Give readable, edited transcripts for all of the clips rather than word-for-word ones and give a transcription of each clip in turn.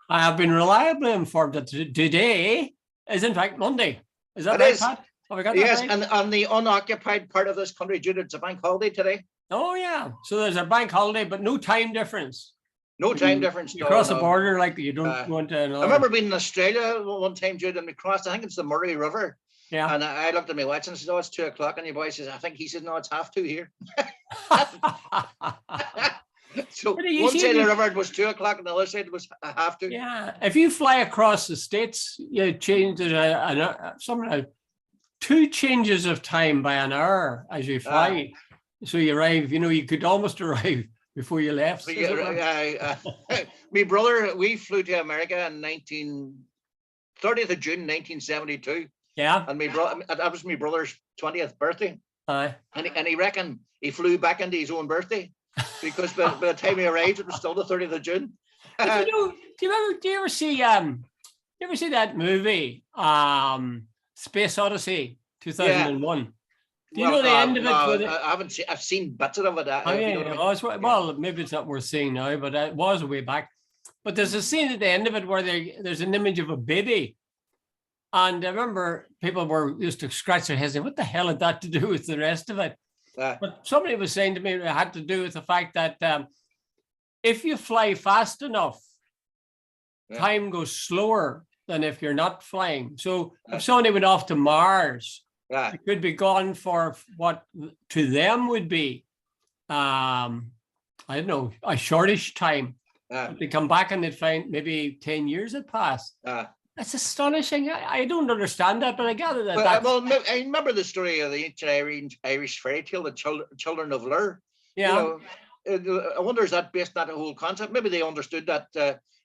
I have been reliably informed that today is in fact Monday. Is that It right, is. Pat? Have we got that Yes, right? and on the unoccupied part of this country, Jude, it's a bank holiday today. Oh yeah. So there's a bank holiday, but no time difference. No time difference. You No, cross the no. border like you don't go into I another. remember being in Australia one time, Jude, and we crossed, I think it's the Murray River. Yeah. And I looked at my watch and said, "Oh, it's 2:00." And your boy says, "I think," he said, "No, it's 2:30 here." So one side of the river it was 2:00, and the other side it was 2:30. Yeah. If you fly across the States, you change it 2 changes of time by an hour as you fly. So you arrive, you could almost arrive before you left. My brother, we flew to America in 30th of June, 1972. Yeah. And that was my brother's 20th birthday. Aye. And he reckoned he flew back into his own birthday because by the time he arrived, it was still the 30th of June. But do you ever see that movie, Space Odyssey 2001? Yeah. Do you know the end of it? I haven't seen. I've seen bits of it. Well, maybe it's not worth seeing now, but it was a way back. But there's a scene at the end of it where there's an image of a baby, and I remember people used to scratch their heads and what the hell had that to do with the rest of it? But somebody was saying to me it had to do with the fact that if you fly fast enough, time goes slower than if you're not flying. So if somebody went off to Mars, it could be gone for what to them would be, I don't know, a shortish time. They come back and they'd find maybe 10 years had passed. That's astonishing. I don't understand that, but I gather that. Well, I remember the story of the ancient Irish fairy tale, the Children of Lure. Yeah. I wonder, is that based on that whole concept? Maybe they understood that.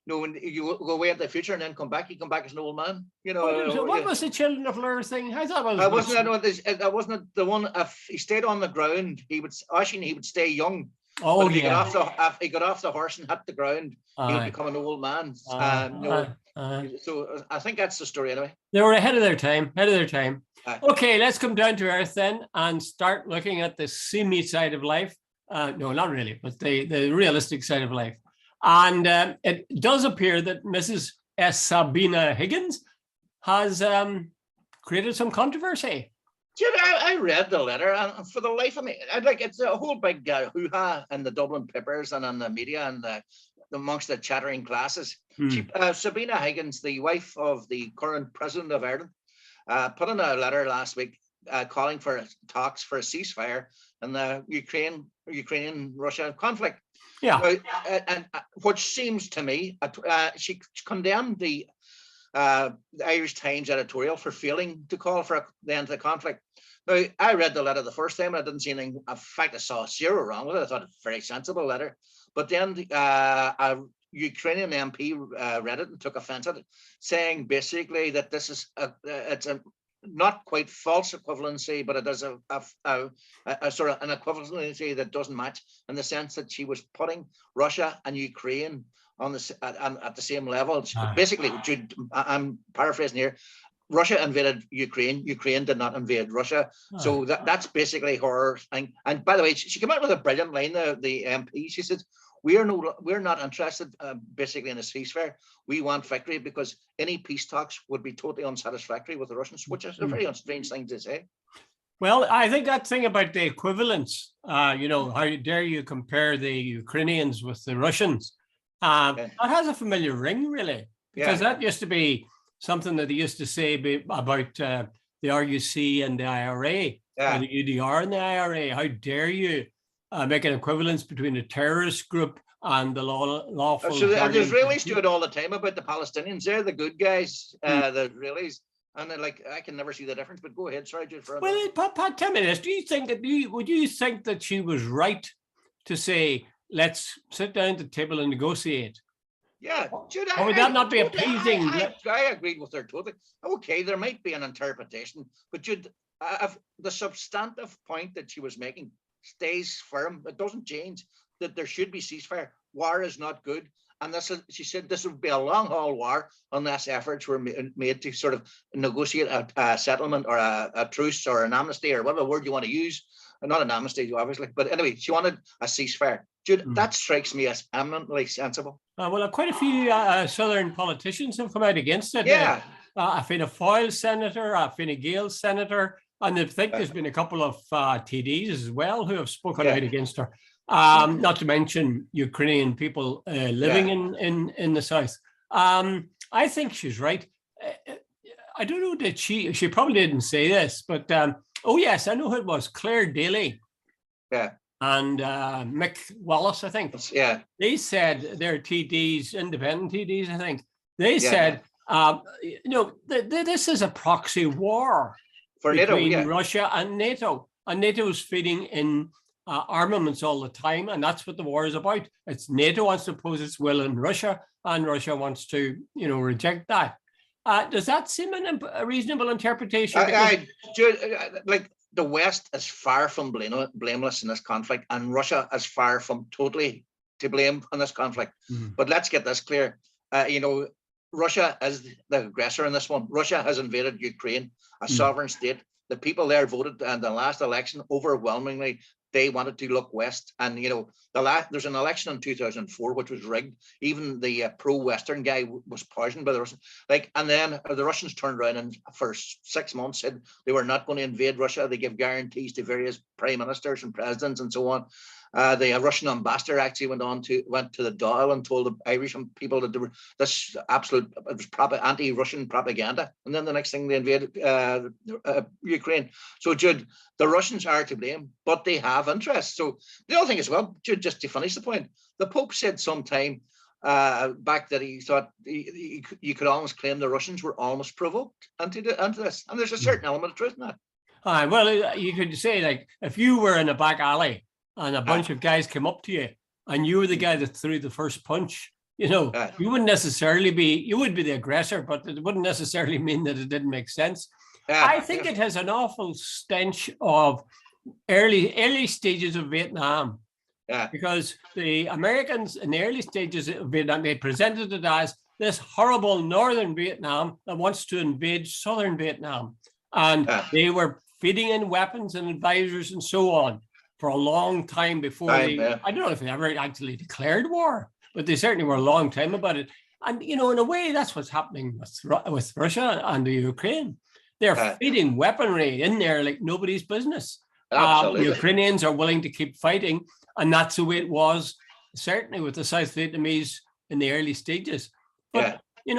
When you go away into the future and then come back, you come back as an old man. What was the Children of Lure thing? I thought it was. That wasn't the one. If he stayed on the ground, he would stay young. Oh, if he got off the horse and hit the ground, he would become an old man. So I think that's the story anyway. They were ahead of their time. Okay, let's come down to earth then and start looking at the seamy side of life. No, not really, but the realistic side of life. And it does appear that Mrs. S. Sabina Higgins has created some controversy. Jude, I read the letter, and for the life of me, it's a whole big hoo-ha in the Dublin papers and in the media and amongst the chattering classes. Sabina Higgins, the wife of the current president of Ireland, put in a letter last week calling for talks for a ceasefire in the Ukrainian-Russia conflict. Yeah, and which seems to me, she condemned the Irish Times editorial for failing to call for the end of the conflict. Now, I read the letter the first time and I didn't see anything. In fact, I saw zero wrong with it. I thought it was a very sensible letter. But then a Ukrainian MP read it and took offense at it, saying basically that this is it's a not quite false equivalency, but it is a sort of an equivalency that doesn't match, in the sense that she was putting Russia and Ukraine on at the same level. Basically, I'm paraphrasing here. Russia invaded Ukraine. Ukraine did not invade Russia. So that's basically her thing. And by the way, she came out with a brilliant line. The MP, she said, we're not interested basically in a ceasefire. We want victory because any peace talks would be totally unsatisfactory with the Russians, which is a very strange thing to say. Well, I think that thing about the equivalence, how dare you compare the Ukrainians with the Russians? That has a familiar ring, really, because that used to be something that they used to say about the RUC and the IRA, or the UDR and the IRA. How dare you make an equivalence between a terrorist group and the lawful. So the Israelis do it all the time about the Palestinians. They're the good guys, the Israelis. And they're like, I can never see the difference, but go ahead. Sorry, Jude. Well, Pat, tell me this. Would you think that she was right to say, let's sit down at the table and negotiate? Yeah, Jude, or would that not be appeasing? I agreed with her totally. Okay, there might be an interpretation, but Jude, the substantive point that she was making stays firm. It doesn't change, that there should be ceasefire. War is not good. And she said this would be a long haul war unless efforts were made to sort of negotiate a settlement or a truce or an amnesty or whatever word you want to use. Not an amnesty, obviously, but anyway, she wanted a ceasefire. Jude, that strikes me as eminently sensible. Well, quite a few Southern politicians have come out against it. Yeah. A Fianna Fáil senator, a Fine Gael senator, and I think there's been a couple of TDs as well who have spoken out against her. Not to mention Ukrainian people living in the south. I think she's right. I don't know that she probably didn't say this, but oh yes, I know who it was. Claire Daly. Yeah. And Mick Wallace, I think. Yeah. They said they're TDs, independent TDs, I think. They said, this is a proxy war for between NATO, Russia and NATO. And NATO is feeding in armaments all the time. And that's what the war is about. It's NATO wants to impose its will in Russia, and Russia wants to, reject that. Does that seem a reasonable interpretation? Like the West is far from blameless in this conflict, and Russia is far from totally to blame in this conflict. But let's get this clear. Russia is the aggressor in this one. Russia has invaded Ukraine, a sovereign state. The people there voted in the last election overwhelmingly. They wanted to look west, and there's an election in 2004 which was rigged. Even the pro-Western guy was poisoned by the Russians. And then the Russians turned around and for 6 months said they were not going to invade Russia. They gave guarantees to various prime ministers and presidents and so on. The Russian ambassador actually went to the Dáil and told the Irish people that there were this absolute anti-Russian propaganda. And then the next thing they invaded Ukraine. So Jude, the Russians are to blame, but they have interests. So the other thing as well, Jude, just to finish the point, the Pope said sometime back that he thought you could almost claim the Russians were almost provoked into this. And there's a certain element of truth in that. Well, you could say, if you were in a back alley and a bunch of guys came up to you and you were the guy that threw the first punch, you wouldn't necessarily you would be the aggressor, but it wouldn't necessarily mean that it didn't make sense. I think it has an awful stench of early stages of Vietnam. Because the Americans in the early stages of Vietnam, they presented it as this horrible northern Vietnam that wants to invade southern Vietnam. And they were feeding in weapons and advisors and so on for a long time before I don't know if they ever actually declared war, but they certainly were a long time about it. And, in a way, that's what's happening with Russia and the Ukraine. They're feeding weaponry in there like nobody's business. Ukrainians are willing to keep fighting, and that's the way it was, certainly with the South Vietnamese in the early stages. But, it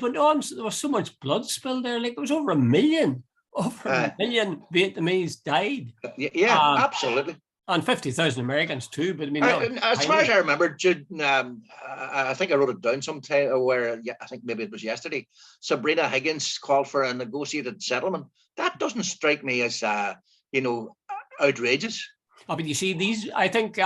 went on, there was so much blood spilled there, it was over a million. Over a million Vietnamese died. Absolutely. And 50,000 Americans too. But as far as I remember, Jude, I think I wrote it down sometime where I think maybe it was yesterday. Sabrina Higgins called for a negotiated settlement. That doesn't strike me as outrageous. But you see, I think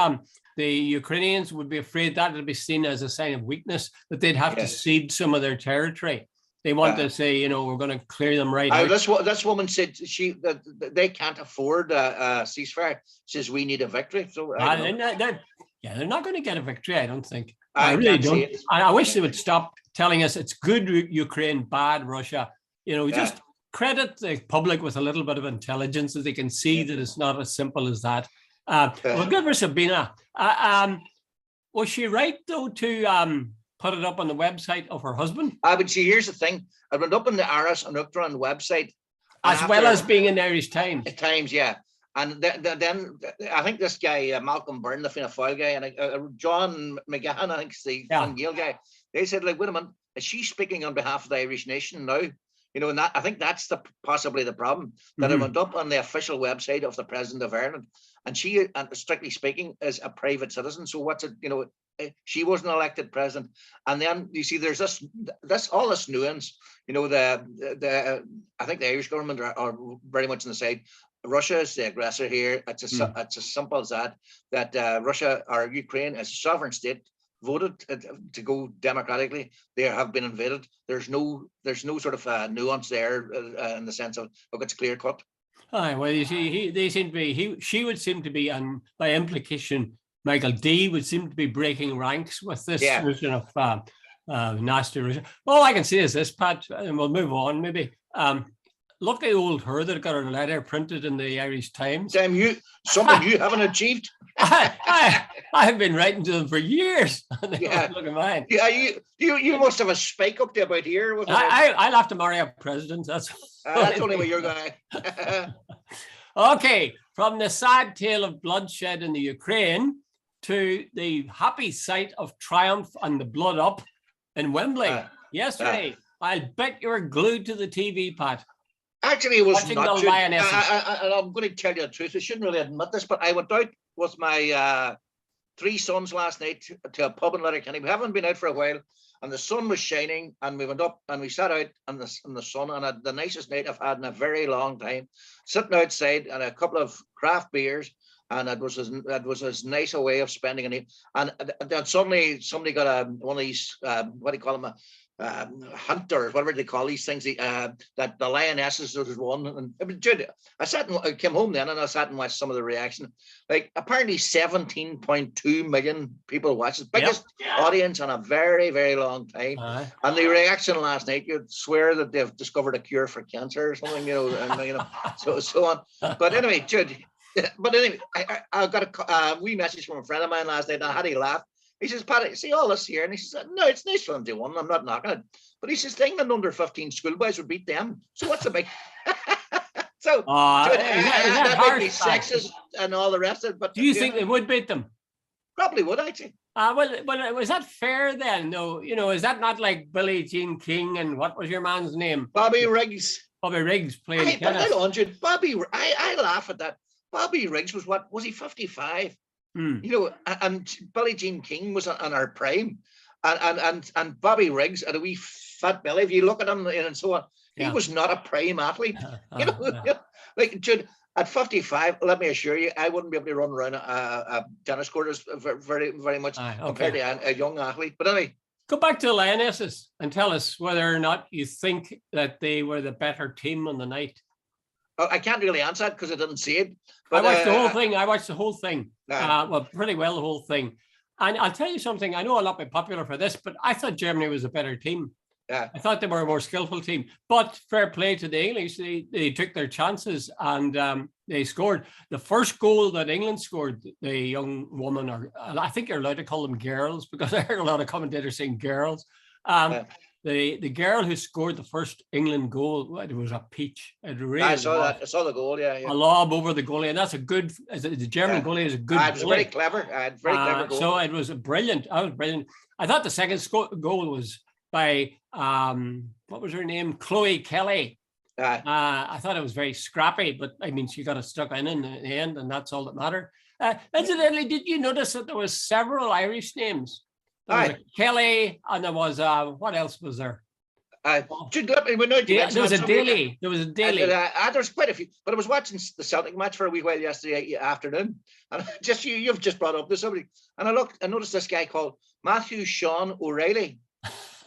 the Ukrainians would be afraid that would be seen as a sign of weakness, that they'd have to cede some of their territory. They want to say, we're going to clear them right out. This woman said that they can't afford a ceasefire. She says we need a victory. So they're not going to get a victory, I don't think. I really don't. I wish they would stop telling us it's good Ukraine, bad Russia. Just credit the public with a little bit of intelligence so they can see that it's not as simple as that. Well, good for Sabina. Was she right, though, to put it up on the website of her husband? But see, here's the thing. I went up on the Aras and Uachtaran website. As well as being in Irish Times. Times, yeah. And then I think this guy, Malcolm Byrne, the Fianna Fáil guy, and John McGahan, I think is the Fine Gael guy, they said, wait a minute, is she speaking on behalf of the Irish nation now? And I think that's possibly the problem, that it went up on the official website of the President of Ireland. And she, strictly speaking, is a private citizen. So what's it, she wasn't elected president. And then you see there's all this nuance, I think the Irish government are very much on the side. Russia is the aggressor here. It's as simple as that Russia or Ukraine is a sovereign state, voted to go democratically. They have been invaded. There's no sort of nuance there in the sense of, look, it's clear cut. Well, you see, she would seem to be, and by implication, Michael D would seem to be breaking ranks with this version of nasty Russia. All I can say is this, Pat, and we'll move on maybe. lucky old her that got her letter printed in the Irish Times. Damn you, something you haven't achieved. I've been writing to them for years. Yeah. Look at mine. Yeah, you must have a spike up to about here. I'll have to marry a president. That's only what you're going. Okay, from the sad tale of bloodshed in the Ukraine to the happy sight of triumph and the blood up in Wembley yesterday. I'll bet you were glued to the TV, Pat. Actually, it was Watching not. the Lionesses. I'm going to tell you the truth. I shouldn't really admit this, but I went out with my 3 sons last night to a pub in Letterkenny. We haven't been out for a while, and the sun was shining, and we went up and we sat out in the sun, and had the nicest night I've had in a very long time, sitting outside and a couple of craft beers, and it was as nice a way of spending a night. And then suddenly somebody got one of these what do you call them? Hunters, whatever they call these things, that the Lionesses was one. And I mean, Jude, I came home then and I sat and watched some of the reaction. Like, apparently 17.2 million people watched it, biggest audience in a very, very long time. And the reaction last night, you'd swear that they've discovered a cure for cancer or something, so on. But anyway, Jude, I got a wee message from a friend of mine last night, and I had a laugh. He says, Pat, I see all this here. And he says, no, it's nice for them to win. I'm not knocking it. But he says, the England under 15 schoolboys would beat them. So what's the big? So that might be sexist and all the rest of it. But do you think they would beat them? Probably would, actually. Well, was that fair then? No, is that not like Billie Jean King and what was your man's name? Bobby Riggs. Bobby Riggs playing tennis. I laugh at that. Bobby Riggs was he 55? And Billie Jean King was on her prime, and Bobby Riggs had a wee fat belly. If you look at him and so on, he was not a prime athlete. Like Jude, at 55, let me assure you, I wouldn't be able to run around a tennis court as very, very much compared to a young athlete. But anyway, go back to the Lionesses and tell us whether or not you think that they were the better team on the night. I can't really answer that because I didn't see it. But, I watched the whole thing. Well, pretty well the whole thing. And I'll tell you something. I know I'll not be popular for this, but I thought Germany was a better team. Yeah. I thought they were a more skillful team. But fair play to the English. They took their chances and they scored. The first goal that England scored, the young woman, or I think you're allowed to call them girls because I heard a lot of commentators saying girls. The girl who scored the first England goal, it was a peach. I saw that. I saw the goal. Yeah. A lob over the goalie, and that's a good. The German goalie is a good. It was very clever. Very clever goal. So it was brilliant. I was brilliant. I thought the second goal was by what was her name, Chloe Kelly. I thought it was very scrappy, but I mean, she got it stuck in the end, and that's all that mattered. Incidentally, did you notice that there was several Irish names? There was Kelly, and there was what else was there? There was a Daily. There's quite a few, but I was watching the Celtic match for a wee while yesterday afternoon, and you've just brought up this somebody, and I noticed this guy called Matthew Sean O'Reilly.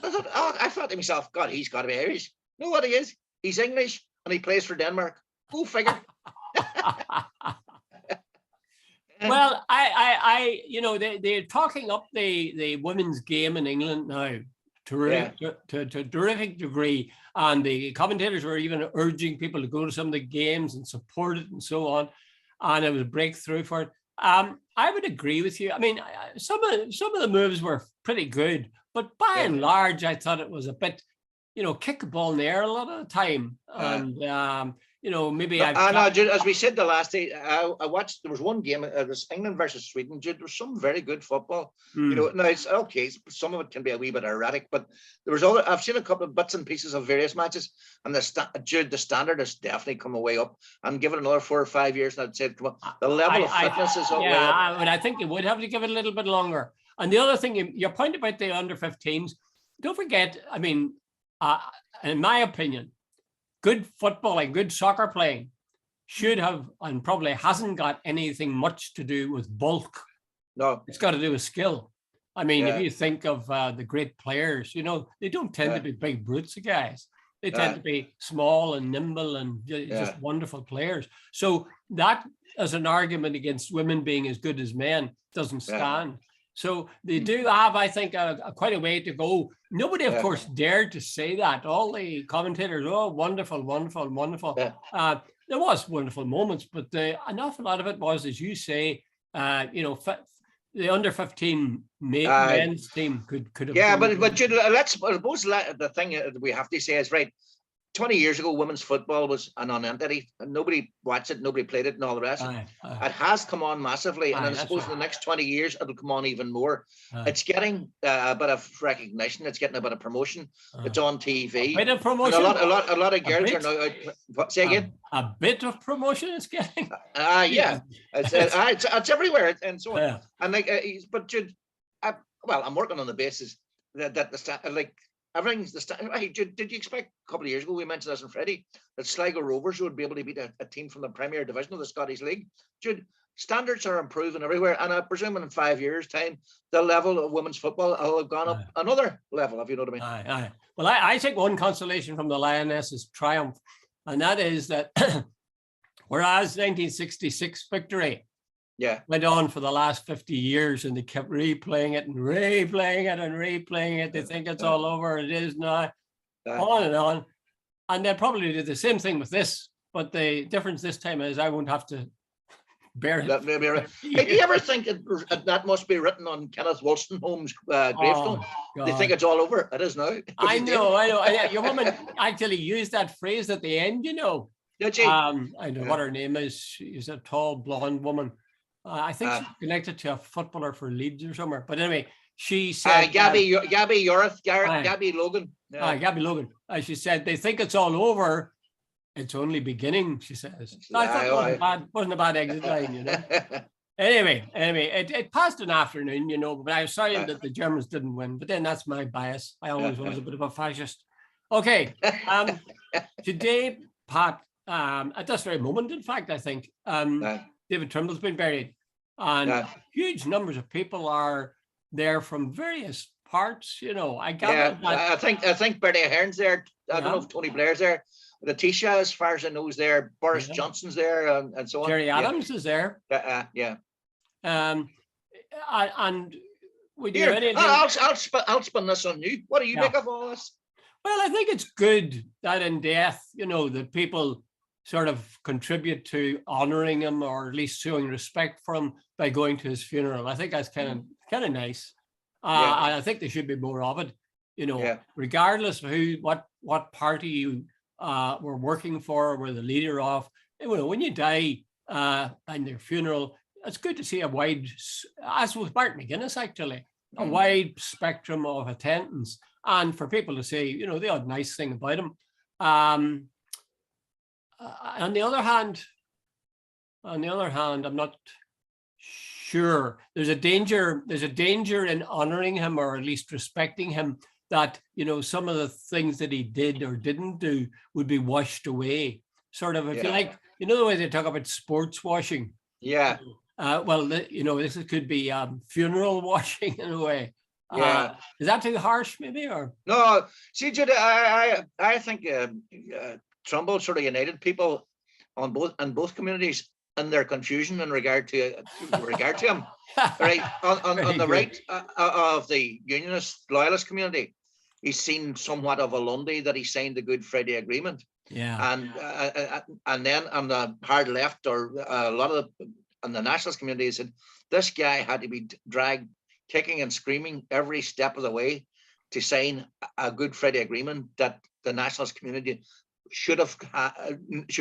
I thought to myself, God, he's got to be Irish. You know what he is? He's English, and he plays for Denmark. Go figure. Well, they're talking up the women's game in England now to a terrific degree, and the commentators were even urging people to go to some of the games and support it and so on, and it was a breakthrough for it. I would agree with you. I mean, some of the moves were pretty good, but by and large, I thought it was a bit, kick the ball in the air a lot of the time, and maybe as we said the last day, I watched. There was one game. It was England versus Sweden. Jude, there was some very good football. Now it's okay. Some of it can be a wee bit erratic, but there was other. I've seen a couple of bits and pieces of various matches, and the standard has definitely come way up. And give it another 4 or 5 years, and I'd say the level of fitness is way up. I think you would have to give it a little bit longer. And the other thing, your point about the under 15s, don't forget. I mean, in my opinion, good football and good soccer playing should have and probably hasn't got anything much to do with bulk. No, it's got to do with skill. I mean, if you think of the great players, they don't tend to be big brutes of guys. They tend to be small and nimble and just wonderful players. So that as an argument against women being as good as men doesn't stand. So they do have, I think, quite a way to go. Nobody, of course, dared to say that. All the commentators, oh, wonderful, wonderful, wonderful. Yeah. There was wonderful moments, but an awful lot of it was, as you say, the under 15 men's team could have. Yeah, but I suppose the thing that we have to say is, right, 20 years ago, women's football was a non-entity, and nobody watched it, nobody played it, and all the rest. It has come on massively, and I suppose in the next 20 years, it'll come on even more. It's getting a bit of recognition. It's getting a bit of promotion. It's on TV. A bit of promotion. And a lot of girls are now out. Say again. A bit of promotion is getting. Yeah, it's everywhere and so on. Yeah. And but Jude, I'm working on the basis that like. Everything's did you expect a couple of years ago, we mentioned this on Friday, that Sligo Rovers would be able to beat a team from the Premier Division of the Scottish League? Jude, standards are improving everywhere, and I presume in 5 years' time, the level of women's football will have gone up another level, if you know what I mean. Well, I take one consolation from the Lionesses' triumph, and that is that whereas 1966 victory went on for the last 50 years, and they kept replaying it and replaying it and replaying it. They think it's all over. It is now. On and on. And they'll probably do the same thing with this. But the difference this time is I won't have to bear it. Hey, do you ever think that must be written on Kenneth Wolstenholme's gravestone? They think it's all over. It is now. I know. Your woman actually used that phrase at the end, you know. Did she? I know what her name is. She's a tall, blonde woman. I think she's connected to a footballer for Leeds or somewhere. But anyway, she said... Gabby Logan. Gabby Logan. She said, they think it's all over. It's only beginning, she says. So I thought it wasn't a bad exit line, you know. Anyway, it passed an afternoon, you know, but I was sorry that the Germans didn't win. But then that's my bias. I always was a bit of a fascist. Okay. Today, Pat, at this very moment, in fact, I think... David Trimble's been buried, and huge numbers of people are there from various parts. You know, I think Bertie Ahern's there. I don't know if Tony Blair's there. Letitia, as far as I know, is there. Boris Johnson's there, and so on. Jerry Adams is there. And would you? I'll spin this on you. What do you make of all this? Well, I think it's good that in death, you know, that people sort of contribute to honoring him, or at least showing respect for him by going to his funeral. I think that's kind of nice. And I think there should be more of it, you know, regardless of what party you were working for or were the leader of. You know, when you die and their funeral, it's good to see a wide, as with Martin McGuinness actually, a wide spectrum of attendance, and for people to say, you know, the odd nice thing about him. On the other hand, I'm not sure. There's a danger in honoring him, or at least respecting him, that, you know, some of the things that he did or didn't do would be washed away. Sort of, if you like, you know, the way they talk about sports washing. Yeah. Well, you know, this could be funeral washing in a way. Is that too harsh, maybe, or no? See, Jude, I think Trimble sort of united people on both communities in their confusion in regard to him. Right, on the right of the Unionist Loyalist community, he's seen somewhat of a Lundy that he signed the Good Friday Agreement. And then on the hard left, or a lot of on the Nationalist community, said this guy had to be dragged kicking and screaming every step of the way to sign a Good Friday Agreement that the Nationalist community should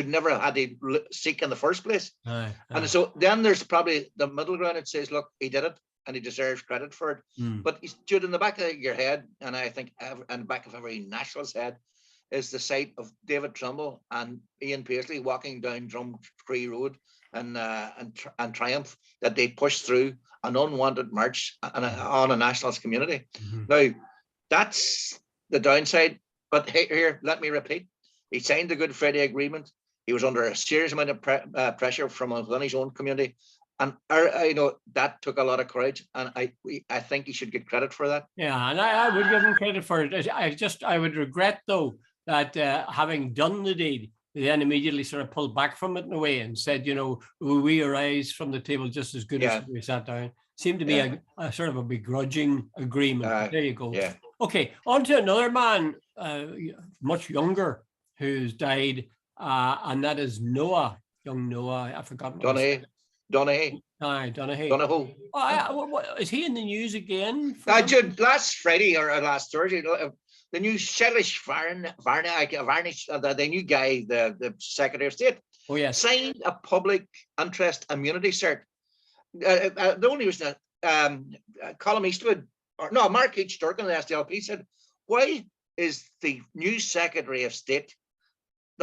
never have had to seek in the first place. And so then there's probably the middle ground that says, look, he did it and he deserves credit for it. But he's stood in the back of your head, and I think in the back of every nationalist head, is the sight of David Trimble and Ian Paisley walking down Drumcree Road and triumph, that they pushed through an unwanted march on a nationalist community. Now, that's the downside. But here, let me repeat. He signed the Good Friday Agreement. He was under a serious amount of pressure from within his own community, and you know, that took a lot of courage. And I think he should get credit for that. Yeah, and I would give him credit for it. I would regret though that having done the deed, they then immediately sort of pulled back from it in a way and said, we arise from the table just as good as we sat down. Seemed to be a sort of a begrudging agreement. There you go. Yeah. Okay, on to another man, much younger, who's died, and that is Noah, young Noah. I forgot. Donaghy. Aye, Donaghy. Donaghy. Is he in the news again? Jude, last Friday or last Thursday, the new Shelish Varnish, the new guy, the Secretary of State, signed a public interest immunity cert. The only reason Colm Eastwood, Mark H. Durkin, the SDLP, said, why is the new Secretary of State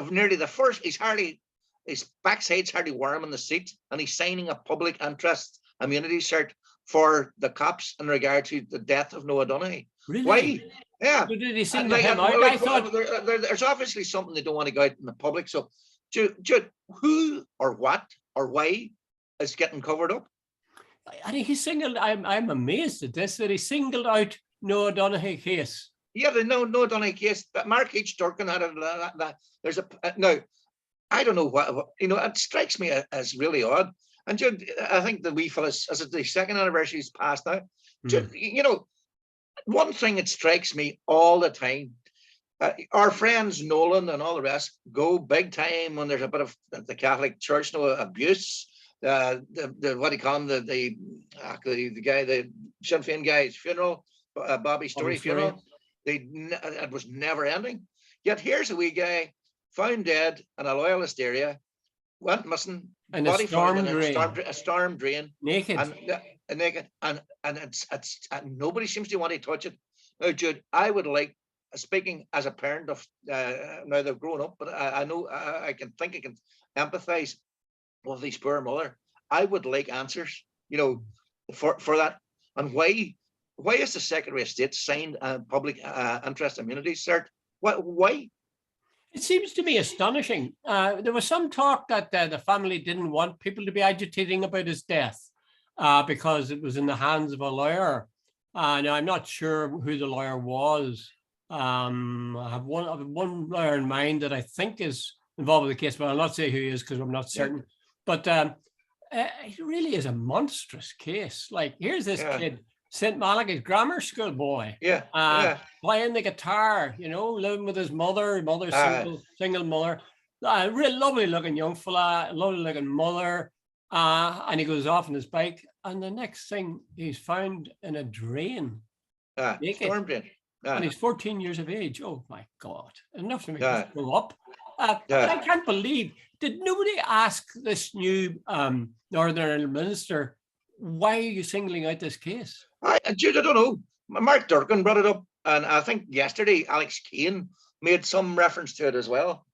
nearly the first, his backside's hardly warm in the seat, and he's signing a public interest immunity cert for the cops in regard to the death of Noah Donaghy. Really? Why? Yeah. So did he single him out? I thought there's obviously something they don't want to go out in the public. So, Jude, who or what or why is getting covered up? I think he singled. I'm amazed at this, that he singled out Noah Donaghy case. Yeah, the Noah Donaghy case. Mark H. Durkin had there's now. I don't know what it strikes me as really odd. And Jude, I think the wee fellas, as the second anniversary is passed now. Jude, one thing that strikes me all the time, our friends Nolan and all the rest go big time when there's a bit of the Catholic Church abuse. What do you call him? The guy, the Sinn Féin guy's funeral, Bobby Story funeral. It was never ending. Yet here's a wee guy found dead in a loyalist area, went missing, and body found in a storm drain, naked, and it's nobody seems to want to touch it. Now, Jude, I would like, speaking as a parent of now they've grown up, but I know I can empathize with this poor mother. I would like answers, for that, and why is the Secretary of State signed a public interest immunity cert? Why? It seems to me astonishing. There was some talk that the family didn't want people to be agitating about his death because it was in the hands of a lawyer. Now, I'm not sure who the lawyer was. I have one lawyer in mind that I think is involved with the case, but I'll not say who he is because I'm not certain. But it really is a monstrous case. Like, here's this kid, St. Malachy's grammar school boy, playing the guitar, living with his mother, single mother, real lovely looking young fella, lovely looking mother, and he goes off on his bike, and the next thing he's found in a drain, naked, storm drain, and he's 14 years of age. Oh my God, enough to make him grow up. I can't believe, did nobody ask this new Northern Minister, why are you singling out this case? Jude, I don't know. Mark Durkin brought it up, and I think yesterday Alex Keane made some reference to it as well.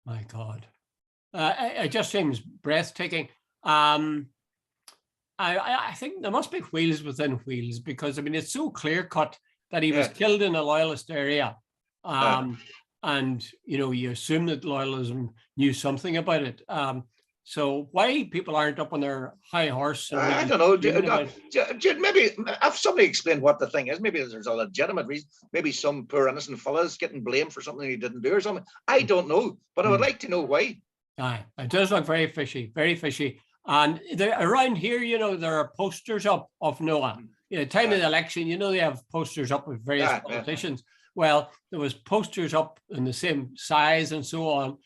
My God, it just seems breathtaking. I think there must be wheels within wheels, because it's so clear cut that he was killed in a loyalist area, and you assume that loyalism knew something about it. So why people aren't up on their high horse? I don't know. Maybe if somebody explained what the thing is, maybe there's a legitimate reason. Maybe some poor innocent fella's getting blamed for something he didn't do or something. I don't know, but I would like to know why. Aye, it does look very fishy, very fishy. And around here, there are posters up of Noah. Time of the election, they have posters up with various politicians. Well, there was posters up in the same size and so on,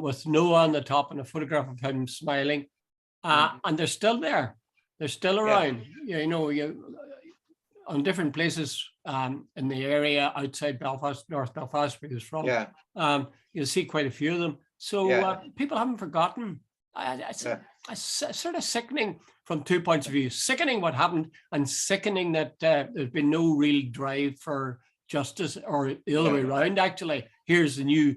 with Noah on the top and a photograph of him smiling, and they're still there. They're still around. On different places in the area outside Belfast, North Belfast, where he was from. You'll see quite a few of them. So people haven't forgotten. It's sort of sickening from 2 points of view. Sickening what happened, and sickening that there's been no real drive for justice, or the other way around. Actually, here's the new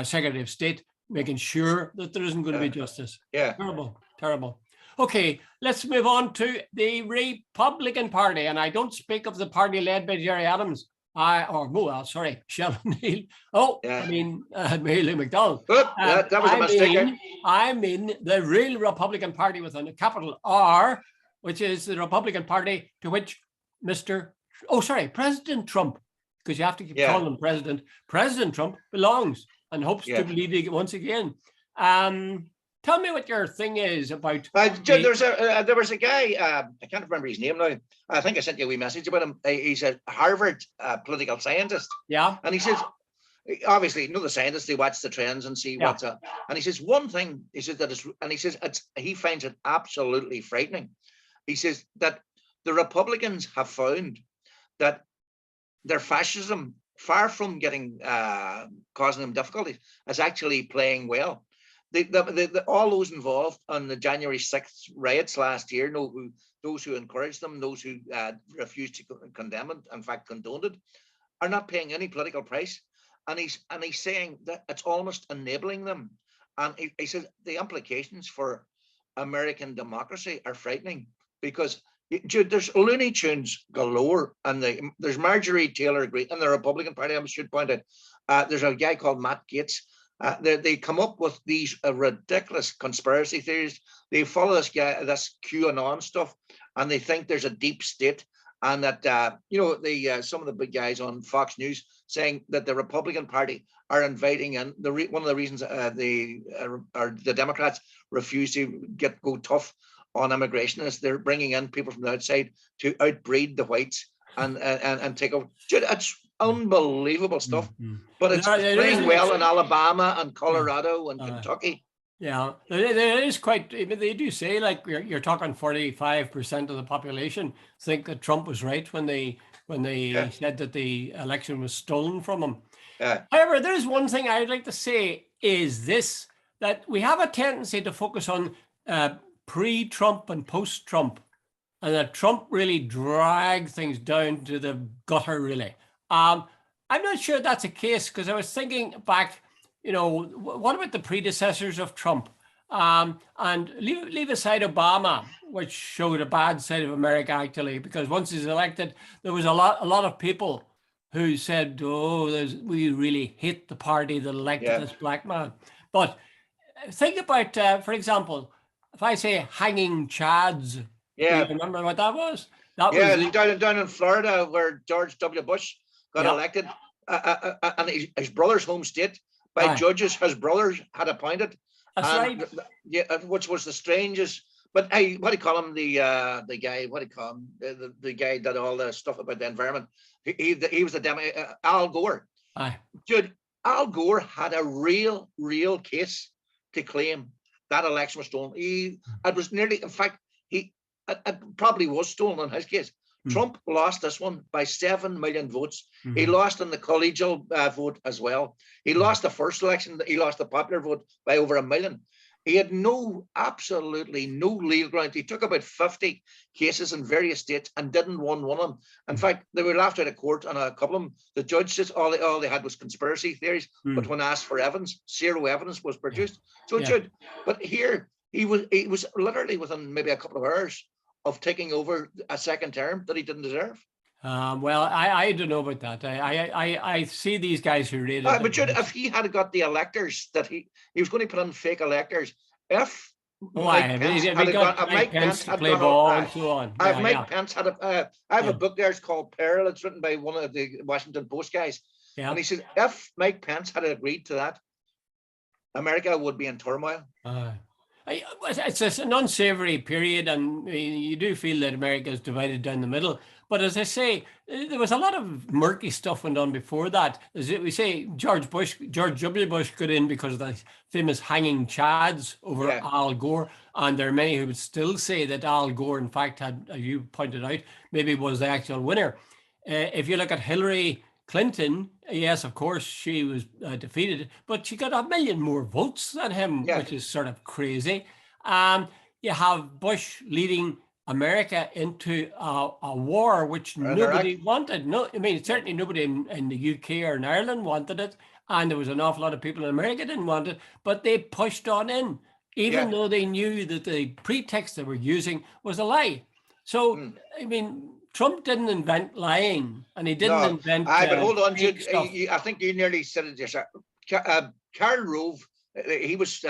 Secretary of State making sure that there isn't going to be justice. Terrible. Okay, let's move on to the Republican Party, and I don't speak of the party led by Gerry Adams. Michelle O'Neill. Mailey McDonald. That was a mistake. I mean the real Republican Party with a capital R, which is the Republican Party to which President Trump, because you have to keep calling him president. President Trump belongs. and hopes to Yeah. lead it once again. Tell me what your thing is about. Jude, there was a guy, I can't remember his name now. I think I sent you a wee message about him. He's a Harvard political scientist. Yeah. And he says, obviously, you know, the scientists, they watch the trends and see what's up. And he says, one thing, he says that is, and he says, he finds it absolutely frightening. He says that the Republicans have found that their fascism, far from getting causing them difficulties, is actually playing well. All those involved on the January 6th riots last year, those who encouraged them, those who refused to condemn it, in fact condoned it, are not paying any political price. And he's saying that it's almost enabling them. And he says the implications for American democracy are frightening, because Jude, there's Looney Tunes galore, and there's Marjorie Taylor Greene in the Republican Party. I should point out, there's a guy called Matt Gaetz. They come up with these ridiculous conspiracy theories. They follow this QAnon stuff, and they think there's a deep state, and that some of the big guys on Fox News saying that the Republican Party are inviting in one of the reasons the Democrats refuse to go tough on immigration is they're bringing in people from the outside to outbreed the whites and take over. It's unbelievable stuff, but it's playing well in Alabama and Colorado and Kentucky. Yeah, there is quite. They do say, like, you're talking 45% of the population think that Trump was right when they said that the election was stolen from him. However, there's one thing I'd like to say is this: that we have a tendency to focus on pre-Trump and post-Trump, and that Trump really dragged things down to the gutter, really. I'm not sure that's a case, because I was thinking back, what about the predecessors of Trump? And leave aside Obama, which showed a bad side of America, actually, because once he's elected, there was a lot of people who said, we really hate the party that elected this black man. But think about, for example, if I say hanging Chads, do you remember what that was? That was down in Florida, where George W. Bush got elected, and his brother's home state by judges his brothers had appointed. That's right. Yeah, which was the strangest. But hey, what do you call him? The guy. What do you call him? The guy did all the stuff about the environment. He was the Al Gore. Dude, Al Gore had a real case to claim that election was stolen. It was nearly, in fact, it probably was stolen in his case. Trump lost this one by 7 million votes. He lost in the collegial vote as well. He lost the first election. He lost the popular vote by over 1 million. He had absolutely no legal ground. He took about 50 cases in various states and didn't win one of them. In fact, they were laughed out of court on a couple of them. The judge says all they had was conspiracy theories, but when asked for evidence, zero evidence was produced. So Jude, but here he was literally within maybe a couple of hours of taking over a second term that he didn't deserve. Well, I don't know about that. I see these guys who read it. But Jude, if he had got the electors that he was going to put in fake electors, if Mike Pence had play ball and so on. Mike Pence had I have a book there. It's called Peril. It's written by one of the Washington Post guys, and he says if Mike Pence had agreed to that, America would be in turmoil. It's an unsavory period, and you do feel that America is divided down the middle. But as I say, there was a lot of murky stuff went on before that. As we say, George W. Bush got in because of the famous hanging Chads over Al Gore. And there are many who would still say that Al Gore, in fact, had, as you pointed out, maybe was the actual winner. If you look at Hillary Clinton, yes, of course, she was defeated, but she got 1 million more votes than him, which is sort of crazy. You have Bush leading America into a war which nobody wanted. No, I mean, certainly nobody in the UK or in Ireland wanted it, and there was an awful lot of people in America didn't want it, but they pushed on in, even though they knew that the pretext they were using was a lie. So, I mean, Trump didn't invent lying, and he didn't invent. But hold on, Jude. I think you nearly said it yourself. Karl Rove, he was.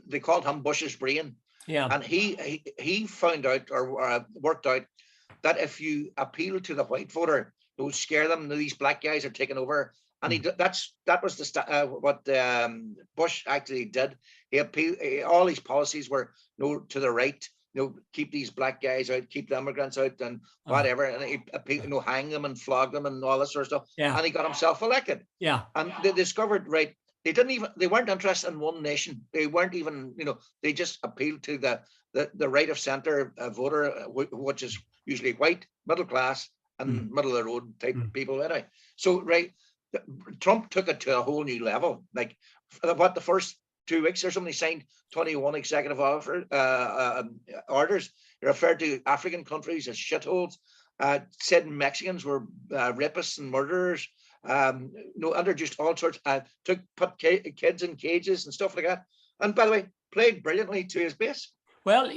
They called him Bush's brain. Yeah, and he found out or worked out that if you appeal to the white voter, scare them. These black guys are taking over. And that was what Bush actually did. All his policies were to the right, keep these black guys out, keep the immigrants out, and whatever, and he hang them and flog them and all this sort of stuff. Yeah. And he got himself elected. Yeah. And they discovered, right, they weren't interested in one nation. They weren't even, they just appealed to the right of center voter, which is usually white, middle class, and middle of the road type people. Anyway. So, right, Trump took it to a whole new level. Like, the first 2 weeks or something, he signed 21 executive orders. He referred to African countries as shitholes, said Mexicans were rapists and murderers, introduced all sorts, put kids in cages and stuff like that. And by the way, played brilliantly to his base. Well,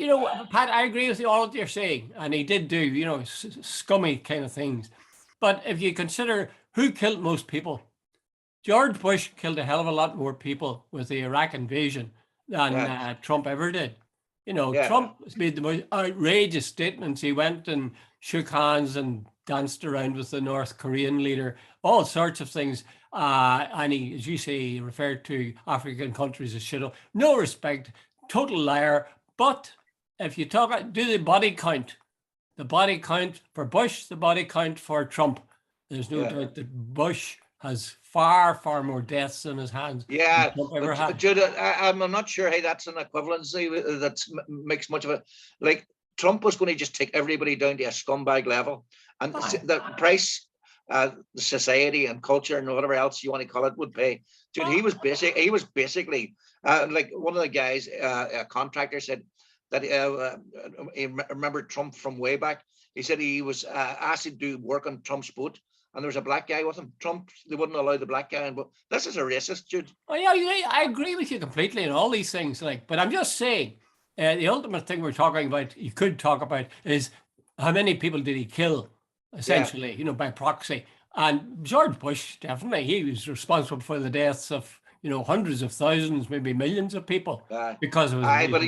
Pat, I agree with all that you're saying. And he did do, scummy kind of things. But if you consider who killed most people, George Bush killed a hell of a lot more people with the Iraq invasion than Trump ever did. Trump made the most outrageous statements. He went and shook hands and danced around with the North Korean leader, all sorts of things. And he, as you say, he referred to African countries as shithole. No respect, total liar. But if you do the body count for Bush, the body count for Trump, there's no doubt that Bush has far, far more deaths in his hands. Yeah, than Trump ever had. Jude, I'm not sure how that's an equivalency that makes much of it. Like, Trump was going to just take everybody down to a scumbag level, and the price the society and culture and whatever else you want to call it would pay. Dude, he was basically like one of the guys, a contractor, said that he remembered Trump from way back. He said he was asked to do work on Trump's boat, and there was a black guy with him. They wouldn't allow the black guy in, but this is a racist, Jude. Oh yeah, I agree with you completely in all these things. But I'm just saying, the ultimate thing we're talking about, you could talk about, is how many people did he kill, essentially, by proxy. And George Bush, definitely, he was responsible for the deaths of, hundreds of thousands, maybe millions of people because of under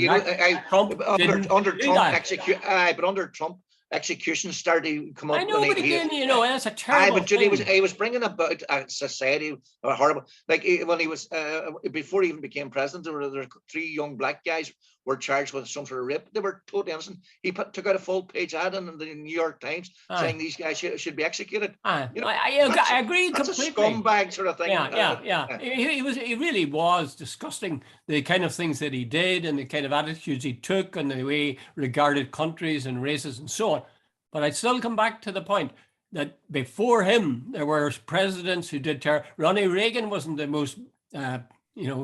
Trump, executions started to come up. I know, but again, that's a terrible thing. But he was bringing about a society, a horrible, like when he was, before he even became president, there were 3 young black guys were charged with some sort of rape. They were totally innocent. He took out a full page ad in the New York Times saying these guys should be executed. I agree completely. That's a scumbag sort of thing. He really was disgusting, the kind of things that he did and the kind of attitudes he took and the way he regarded countries and races and so on. But I'd still come back to the point that before him, there were presidents who did terror. Ronnie Reagan wasn't the most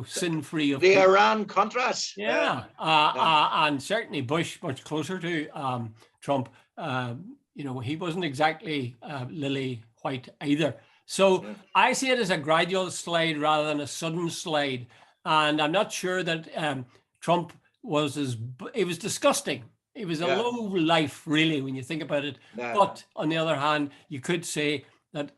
sin-free of the Iran-Contras. And certainly Bush, much closer to Trump, he wasn't exactly lily white either. So I see it as a gradual slide rather than a sudden slide. And I'm not sure that Trump it was disgusting. It was a low life, really, when you think about it. But on the other hand, you could say that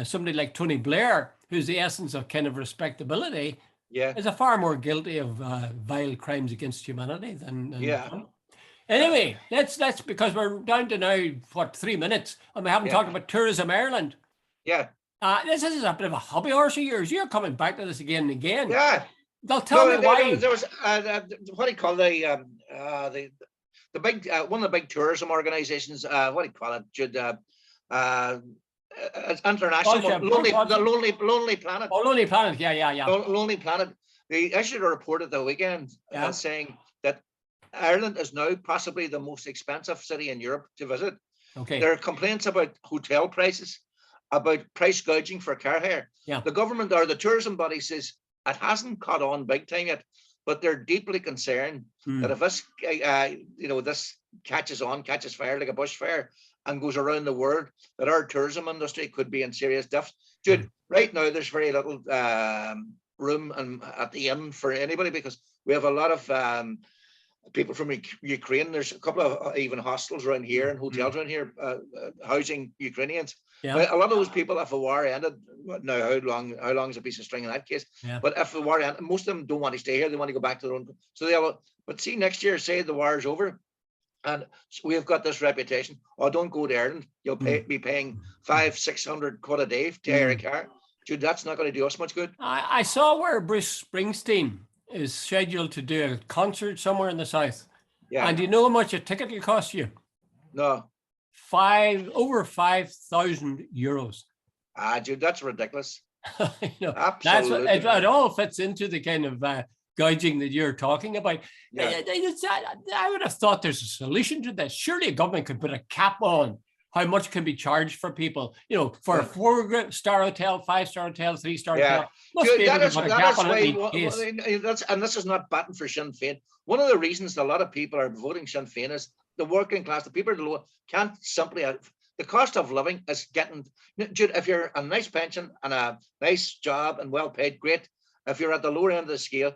somebody like Tony Blair, who's the essence of kind of respectability, is a far more guilty of vile crimes against humanity than Trump. Anyway, that's because we're down to now, 3 minutes, and we haven't talked about Tourism Ireland. This is a bit of a hobby horse of yours. You're coming back to this again and again. They'll tell me why. There was what do you call the big one of the big tourism organizations? What do you call it? Jude, international Lonely Planet. Oh, Lonely Planet, yeah. Lonely Planet. They issued a report at the weekend saying that Ireland is now possibly the most expensive city in Europe to visit. Okay. There are complaints about hotel prices, about price gouging for car hire. The government or the tourism body says it hasn't caught on big time yet, but they're deeply concerned that if this, this catches fire like a bushfire and goes around the world, that our tourism industry could be in serious deficit. Dude, right now there's very little room at the inn for anybody because we have a lot of people from Ukraine. There's a couple of even hostels around here and hotels around here housing Ukrainians. Now, a lot of those people, if the war ended, now how long is a piece of string in that case? But if the war ended, most of them don't want to stay here. They want to go back to their own. But see, next year, say the war is over, And we've got this reputation. Oh, don't go to Ireland. You'll be paying 500-600 quid a day to hire a car. Dude, that's not going to do us much good. I saw where Bruce Springsteen is scheduled to do a concert somewhere in the south. Yeah. And do you know how much a ticket will cost you? No. Over 5,000 euros. Dude, that's ridiculous. Absolutely. It all fits into the kind of gouging that you're talking about. Yeah. I would have thought there's a solution to this. Surely a government could put a cap on how much can be charged for people, for a 4-star hotel, 5-star hotel, 3-star hotel. Dude, and this is not batting for Sinn Féin. One of the reasons a lot of people are voting Sinn Féin is the working class, the people below can't simply, the cost of living is getting, Jude, if you're a nice pension and a nice job and well paid, great. If you're at the lower end of the scale,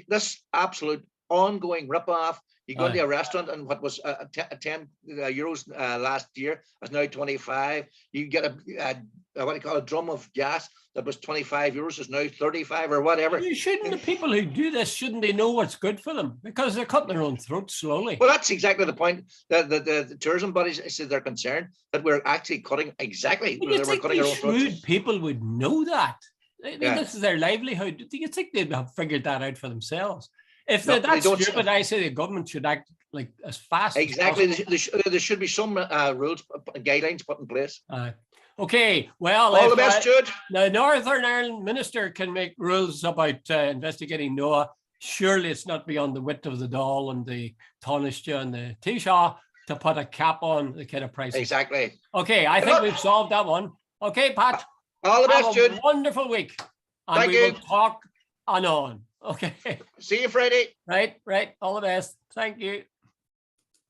this absolute ongoing rip-off. You go into a restaurant and what was 10 euros last year is now 25. You get a drum of gas that was 25 euros is now 35 or whatever. Shouldn't the people who do this, shouldn't they know what's good for them? Because they're cutting their own throats slowly. Well, that's exactly the point. The tourism bodies said they're concerned that we're actually cutting exactly. You think these shrewd people would know that? I mean, this is their livelihood. Do you think they'd have figured that out for themselves? If they're that stupid, I say the government should act like as fast as possible. There should be some rules, guidelines put in place. Okay, well, all the best, Jude. The Northern Ireland minister can make rules about investigating Noah. Surely it's not beyond the wit of the Dáil and the Taoiseach and the Taoiseach to put a cap on the kind of prices. Exactly. Okay, I think we've solved that one. Okay, Pat. All the best, Jude. Wonderful week. And we will talk on. Okay. See you Friday. Right. All the best. Thank you.